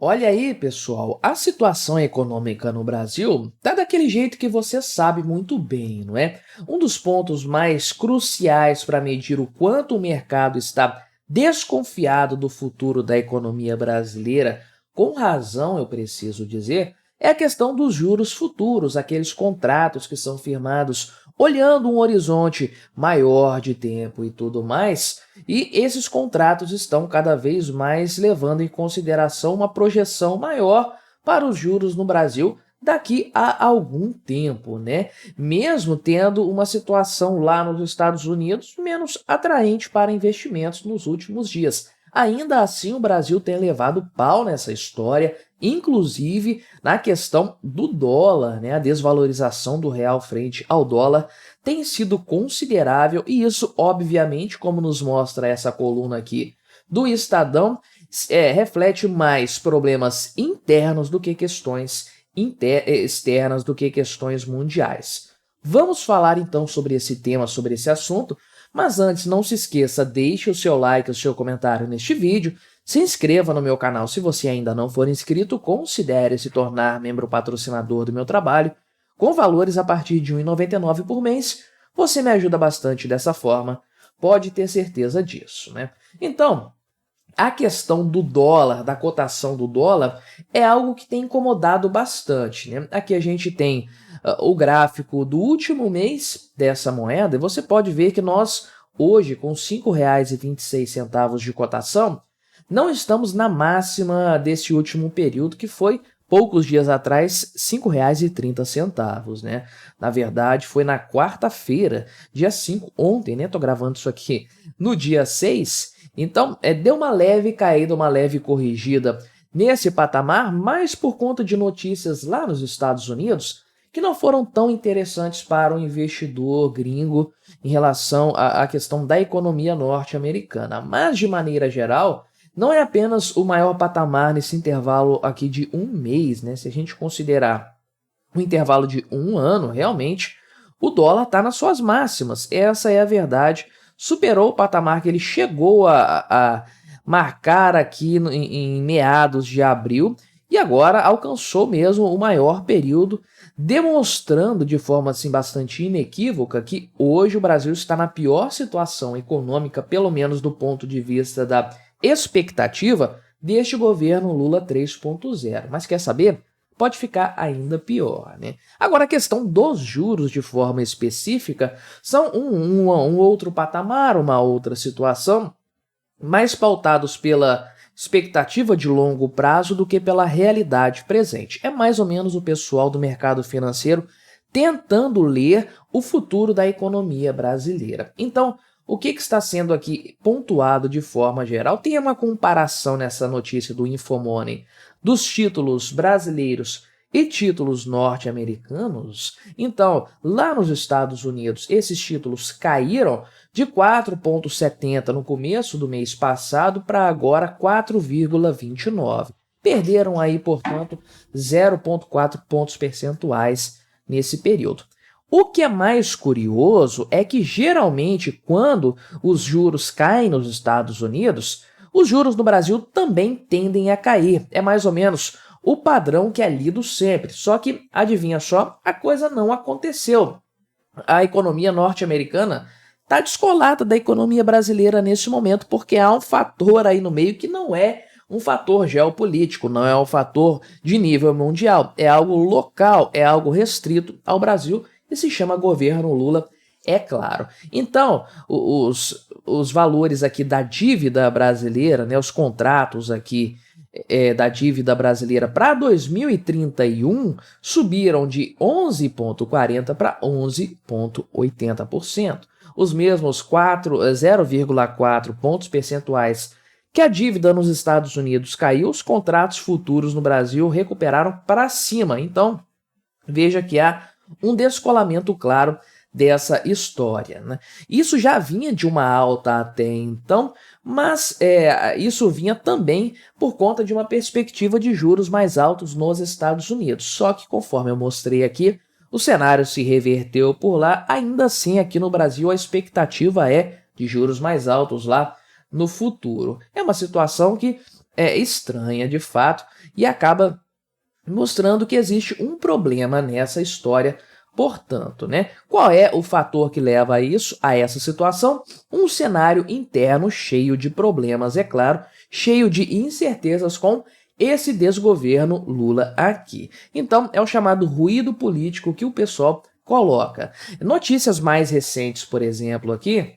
Olha aí, pessoal, a situação econômica no Brasil tá daquele jeito que você sabe muito bem, não é? Um dos pontos mais cruciais para medir o quanto o mercado está desconfiado do futuro da economia brasileira, com razão, eu preciso dizer, é a questão dos juros futuros, aqueles contratos que são firmados olhando um horizonte maior de tempo e tudo mais. E esses contratos estão cada vez mais levando em consideração uma projeção maior para os juros no Brasil daqui a algum tempo, né? Mesmo tendo uma situação lá nos Estados Unidos menos atraente para investimentos nos últimos dias. Ainda assim, o Brasil tem levado pau nessa história, inclusive na questão do dólar, né? A desvalorização do real frente ao dólar tem sido considerável e isso, obviamente, como nos mostra essa coluna aqui do Estadão, reflete mais problemas internos do que questões externas, do que questões mundiais. Vamos falar então sobre esse tema, sobre esse assunto, mas antes não se esqueça, deixe o seu like, o seu comentário neste vídeo, se inscreva no meu canal se você ainda não for inscrito, considere se tornar membro patrocinador do meu trabalho, com valores a partir de R$ 1,99 por mês, você me ajuda bastante dessa forma, pode ter certeza disso, né? Então, a questão do dólar, da cotação do dólar, é algo que tem incomodado bastante, né? Aqui a gente tem o gráfico do último mês dessa moeda, e você pode ver que nós, hoje, com R$ 5,26 de cotação, não estamos na máxima desse último período, que foi poucos dias atrás, R$ 5,30, né? Na verdade, foi na quarta-feira, dia 5, ontem, né? Tô gravando isso aqui no dia 6. Então, deu uma leve caída, uma leve corrigida nesse patamar, mas por conta de notícias lá nos Estados Unidos que não foram tão interessantes para o investidor gringo em relação à questão da economia norte-americana. Mas, de maneira geral, não é apenas o maior patamar nesse intervalo aqui de um mês, né? Se a gente considerar um intervalo de um ano, realmente, o dólar está nas suas máximas. Essa é a verdade. Superou o patamar que ele chegou a marcar aqui em meados de abril e agora alcançou mesmo o maior período, demonstrando de forma assim, bastante inequívoca que hoje o Brasil está na pior situação econômica, pelo menos do ponto de vista da expectativa deste governo Lula 3.0. Mas quer saber? Pode ficar ainda pior, né? Agora, a questão dos juros de forma específica são um outro patamar, uma outra situação, mais pautados pela expectativa de longo prazo do que pela realidade presente. É mais ou menos o pessoal do mercado financeiro tentando ler o futuro da economia brasileira. Então, o que está sendo aqui pontuado de forma geral? Tem uma comparação nessa notícia do Infomoney dos títulos brasileiros e títulos norte-americanos. Então, lá nos Estados Unidos, esses títulos caíram de 4,70 no começo do mês passado para agora 4,29. Perderam aí, portanto, 0,4 pontos percentuais nesse período. O que é mais curioso é que, geralmente, quando os juros caem nos Estados Unidos, os juros no Brasil também tendem a cair. É mais ou menos o padrão que é lido sempre. Só que, adivinha só, a coisa não aconteceu. A economia norte-americana está descolada da economia brasileira nesse momento, porque há um fator aí no meio que não é um fator geopolítico, não é um fator de nível mundial. É algo local, é algo restrito ao Brasil e se chama governo Lula, é claro. Então, os valores aqui da dívida brasileira, né, os contratos aqui da dívida brasileira para 2031 subiram de 11,40% para 11,80%. Os mesmos 0,4 pontos percentuais que a dívida nos Estados Unidos caiu, os contratos futuros no Brasil recuperaram para cima. Então, veja que há um descolamento claro dessa história, né? Isso já vinha de uma alta até então, mas isso vinha também por conta de uma perspectiva de juros mais altos nos Estados Unidos. Só que, conforme eu mostrei aqui, o cenário se reverteu por lá. Ainda assim, aqui no Brasil, a expectativa é de juros mais altos lá no futuro. É uma situação que é estranha, de fato, e acaba mostrando que existe um problema nessa história. Portanto, né? Qual é o fator que leva a isso, a essa situação? Um cenário interno cheio de problemas, é claro, cheio de incertezas com esse desgoverno Lula aqui. Então, é o chamado ruído político que o pessoal coloca. Notícias mais recentes, por exemplo, aqui,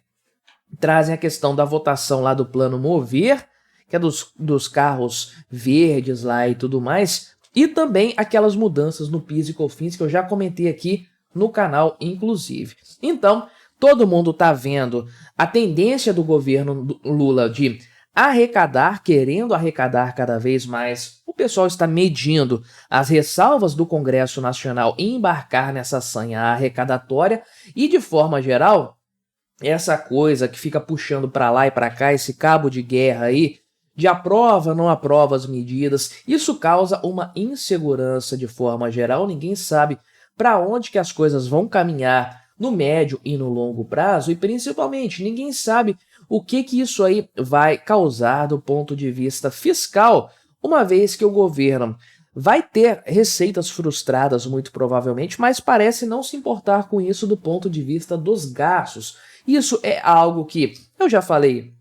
trazem a questão da votação lá do Plano Mover, que é dos carros verdes lá e tudo mais, e também aquelas mudanças no PIS e COFINS que eu já comentei aqui no canal, inclusive. Então, todo mundo está vendo a tendência do governo Lula de arrecadar, querendo arrecadar cada vez mais. O pessoal está medindo as ressalvas do Congresso Nacional em embarcar nessa sanha arrecadatória e, de forma geral, essa coisa que fica puxando para lá e para cá, esse cabo de guerra aí, de aprova, não aprova as medidas, isso causa uma insegurança de forma geral, ninguém sabe para onde que as coisas vão caminhar no médio e no longo prazo, e principalmente ninguém sabe o que isso aí vai causar do ponto de vista fiscal, uma vez que o governo vai ter receitas frustradas muito provavelmente, mas parece não se importar com isso do ponto de vista dos gastos. Isso é algo que eu já falei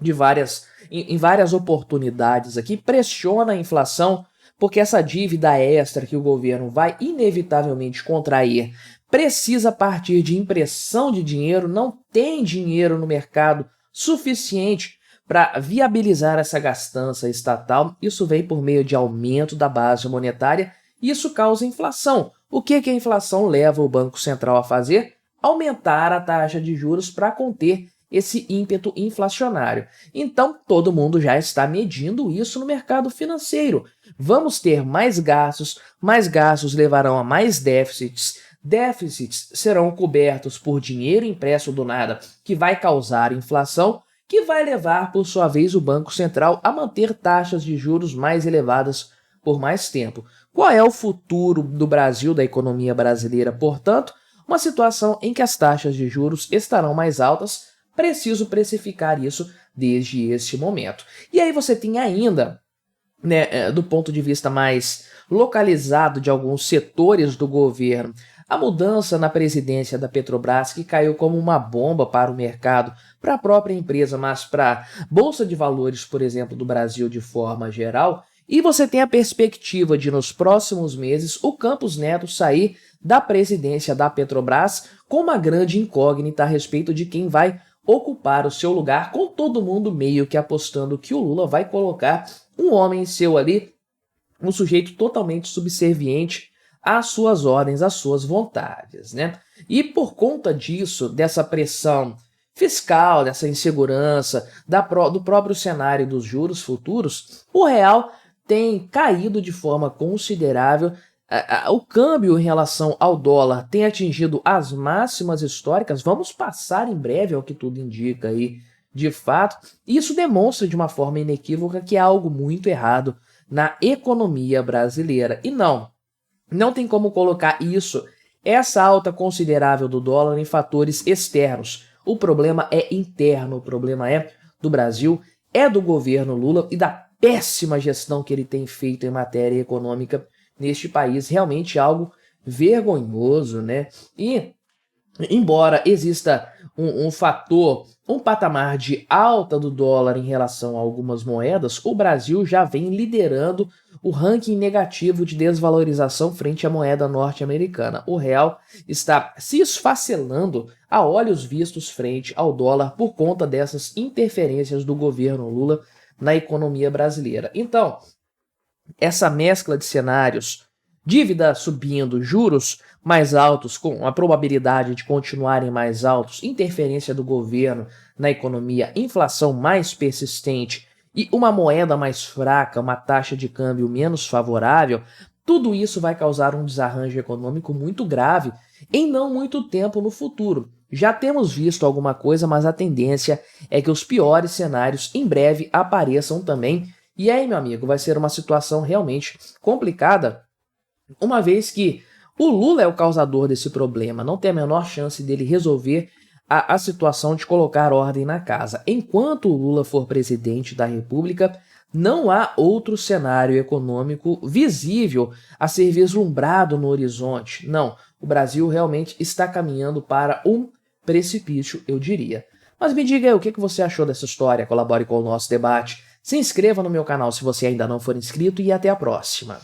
em várias oportunidades aqui, pressiona a inflação, porque essa dívida extra que o governo vai inevitavelmente contrair precisa partir de impressão de dinheiro, não tem dinheiro no mercado suficiente para viabilizar essa gastança estatal. Isso vem por meio de aumento da base monetária e isso causa inflação. O que a inflação leva o Banco Central a fazer? Aumentar a taxa de juros para conter esse ímpeto inflacionário. Então, todo mundo já está medindo isso no mercado financeiro. Vamos ter mais gastos levarão a mais déficits, déficits serão cobertos por dinheiro impresso do nada, que vai causar inflação, que vai levar, por sua vez, o Banco Central a manter taxas de juros mais elevadas por mais tempo. Qual é o futuro do Brasil, da economia brasileira, portanto? Uma situação em que as taxas de juros estarão mais altas. Preciso precificar isso desde este momento. E aí você tem ainda, né, do ponto de vista mais localizado de alguns setores do governo, a mudança na presidência da Petrobras, que caiu como uma bomba para o mercado, para a própria empresa, mas para a Bolsa de Valores, por exemplo, do Brasil de forma geral. E você tem a perspectiva de, nos próximos meses, o Campos Neto sair da presidência da Petrobras com uma grande incógnita a respeito de quem vai ocupar o seu lugar, com todo mundo meio que apostando que o Lula vai colocar um homem seu ali, um sujeito totalmente subserviente às suas ordens, às suas vontades, né? E por conta disso, dessa pressão fiscal, dessa insegurança, do próprio cenário dos juros futuros, o real tem caído de forma considerável. O câmbio em relação ao dólar tem atingido as máximas históricas. Vamos passar em breve, ao que tudo indica aí, de fato. E isso demonstra de uma forma inequívoca que há algo muito errado na economia brasileira. E não tem como colocar essa alta considerável do dólar em fatores externos. O problema é interno, o problema é do Brasil, é do governo Lula e da péssima gestão que ele tem feito em matéria econômica neste país. Realmente algo vergonhoso, né? E, embora exista um patamar de alta do dólar em relação a algumas moedas, o Brasil já vem liderando o ranking negativo de desvalorização frente à moeda norte-americana. O real está se esfacelando a olhos vistos frente ao dólar por conta dessas interferências do governo Lula na economia brasileira. Então, essa mescla de cenários, dívida subindo, juros mais altos, com a probabilidade de continuarem mais altos, interferência do governo na economia, inflação mais persistente e uma moeda mais fraca, uma taxa de câmbio menos favorável, tudo isso vai causar um desarranjo econômico muito grave em não muito tempo no futuro. Já temos visto alguma coisa, mas a tendência é que os piores cenários em breve apareçam também. E aí, meu amigo, vai ser uma situação realmente complicada, uma vez que o Lula é o causador desse problema, não tem a menor chance dele resolver a situação de colocar ordem na casa. Enquanto o Lula for presidente da República, Não há outro cenário econômico visível a ser vislumbrado no horizonte. Não, o Brasil realmente está caminhando para um precipício, eu diria. Mas me diga aí o que você achou dessa história, colabore com o nosso debate, se inscreva no meu canal se você ainda não for inscrito e até a próxima.